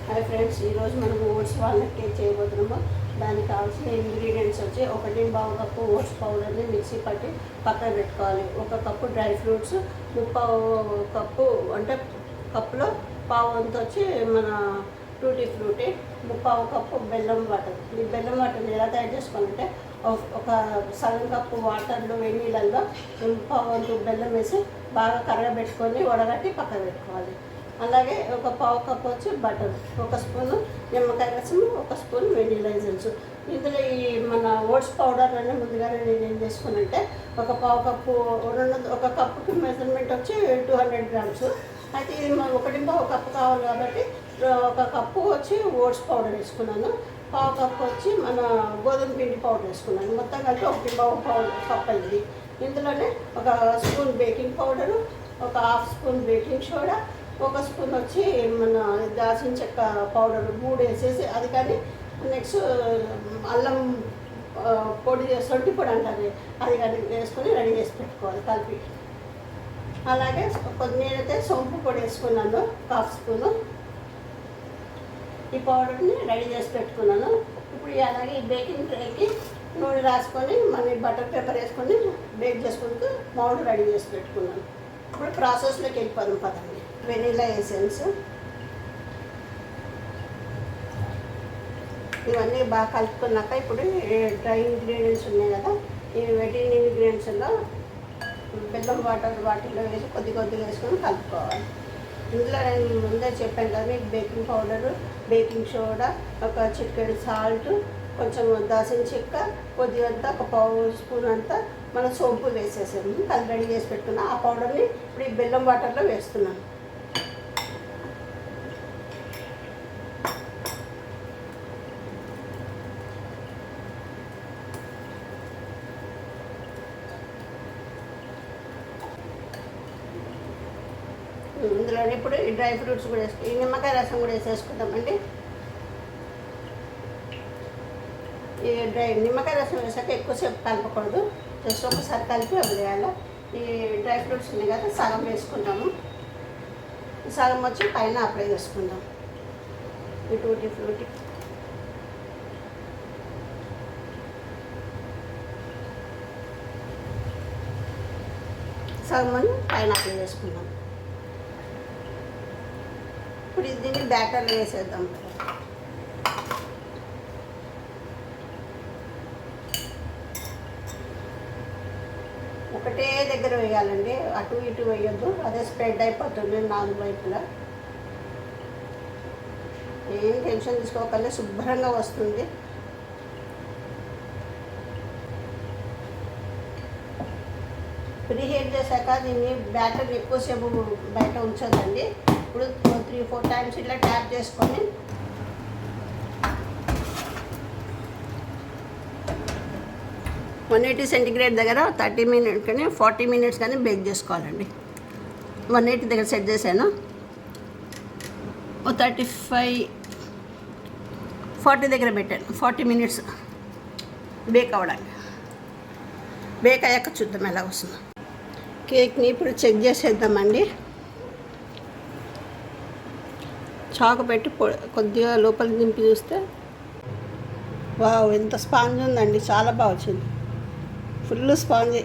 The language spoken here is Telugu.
హాయ్ ఫ్రెండ్స్, ఈరోజు మనం ఓట్స్ వాల్నట్ కేక్ చేయబోతున్నాము. దానికి కావాల్సిన ఇంగ్రీడియంట్స్ వచ్చి 1 కప్పు ఓట్స్ పౌడర్ని మిక్సీ పట్టి పక్కన పెట్టుకోవాలి. 1 కప్పు డ్రై ఫ్రూట్స్, 3/4 కప్పు అంటే కప్పులో పావు వంతు వచ్చి మన టూటీ ఫ్రూటీ, 3/4 కప్పు బెల్లం వాటర్. ఈ బెల్లం వాటర్ని ఎలా తయారు చేసుకోవాలంటే ఒక సగం కప్పు వాటర్లో వేడి నీళ్ళల్లో 3/4 వంతు బెల్లం వేసి బాగా కరగబెట్టుకొని వడగట్టి పక్కన పెట్టుకోవాలి. అలాగే 1/4 కప్పు వచ్చి బటర్, 1 స్పూను నిమ్మకాయ రసం, 1 స్పూన్ వెనిలా ఎసెన్స్. ఇందులో ఈ మన ఓట్స్ పౌడర్ అన్నీ ముందుగానే నేను ఏం చేసుకున్నంటే 1/4 కప్పు 1 కప్పుకి మెజర్మెంట్ వచ్చి 200 గ్రామ్స్. అయితే ఇది 1/4 కప్పు కావాలి కాబట్టి 1 కప్పు వచ్చి ఓట్స్ పౌడర్ వేసుకున్నాను. 1/4 కప్పు వచ్చి మన గోధుమ పిండి పౌడర్ వేసుకున్నాను. మొత్తం కలిపి 1/4 కప్ అయింది. ఇందులోనే 1 spoon baking powder, 1/2 spoon baking soda, 1 spoon వచ్చి మన దాల్చిన చెక్క పౌడర్ 3 వేసేసి, అది కానీ నెక్స్ట్ అల్లం పొడి, సొంటి పొడి అంటారు, అది కానీ వేసుకొని రెడీ చేసి పెట్టుకోవాలి కలిపి. అలాగే నేనైతే సోంపు పొడి వేసుకున్నాను 1/2 స్పూను. ఈ పౌడర్ని రెడీ చేసి పెట్టుకున్నాను. ఇప్పుడు అలాగే ఈ బేకింగ్ ట్రేకి నూనె రాసుకొని మళ్ళీ బటర్ పేపర్ వేసుకొని బేక్ చేసుకుంటూ పౌడర్ రెడీ చేసి పెట్టుకున్నాను. ఇప్పుడు ప్రాసెస్లోకి వెళ్ళిపోదాం పదండి. వెనిలా ఎసెన్స్ ఇవన్నీ బాగా కలుపుకున్నాక ఇప్పుడు డ్రై ఇంగ్రీడియంట్స్ ఉన్నాయి కదా, ఈ వెటింగ్ ఇంగ్రీడియంట్స్లో బెల్లం వాటిలో వేసి కొద్దిగా వేసుకొని కలుపుకోవాలి. ఇందులో నేను ముందే చెప్పాను కదా మీకు, బేకింగ్ పౌడరు, బేకింగ్ సోడా, 1 చిటికెడు సాల్ట్, కొంచెం దాల్చిన చెక్క, కొద్దిగంతా 1/4 స్పూన్ అంతా మనం సోంపు వేసేసాము. కలిపి రెడీ చేసి పెట్టుకున్నా. ఆ పౌడర్ని ఇప్పుడు ఈ బెల్లం వాటర్లో వేస్తున్నాను. ఇందులోనే ఇప్పుడు ఈ డ్రై ఫ్రూట్స్ కూడా ఈ నిమ్మకాయ రసం కూడా వేసేసుకుందామండి. ఈ నిమ్మకాయ రసం వేసాక ఎక్కువసేపు కలపకూడదు, జస్ట్ ఒకసారి కలిపి వదిలేయాలి. ఈ డ్రై ఫ్రూట్స్ ఉన్నాయి కదా, సగం వేసుకుంటాము. సగం వచ్చి పైన అప్లై చేసుకుందాం. ఈ టూటీ ఫ్రూటీ సగం అని పైన అప్లై చేసుకుందాం. ఇప్పుడు దీన్ని బ్యాటర్లో వేసేద్దాం. ఒకటే దగ్గర వేయాలండి, అటు ఇటు వేయొద్దు, అదే స్ప్రెడ్ అయిపోతుంది 4 వైపులా. ఏం టెన్షన్ తీసుకోకలే, శుభ్రంగా వస్తుంది. ప్రీహీట్ చేశాక దీన్ని బ్యాటర్ ఎక్కువసేపు బయట ఉంచదండి. ఇప్పుడు 3-4 టైమ్స్ ఇట్లా ట్యాప్ చేసుకొని $180 సెంటిగ్రేడ్ దగ్గర 30 మినిట్స్ కానీ 40 మినిట్స్ కానీ బేక్ చేసుకోవాలండి. 180 దగ్గర సెట్ చేశాను. 40 దగ్గర పెట్టాను. 40 మినిట్స్ బేక్ అవ్వడానికి. బేక్ అయ్యాక చూద్దాం ఎలా వస్తుందో. కేక్ని ఇప్పుడు చెక్ చేసేద్దామండి. చాకు పెట్టి కొద్దిగా లోపలికి దింపి చూస్తే వావ్, ఎంత స్పాంజ్ ఉందండి, చాలా బాగా వచ్చింది. Full sponge.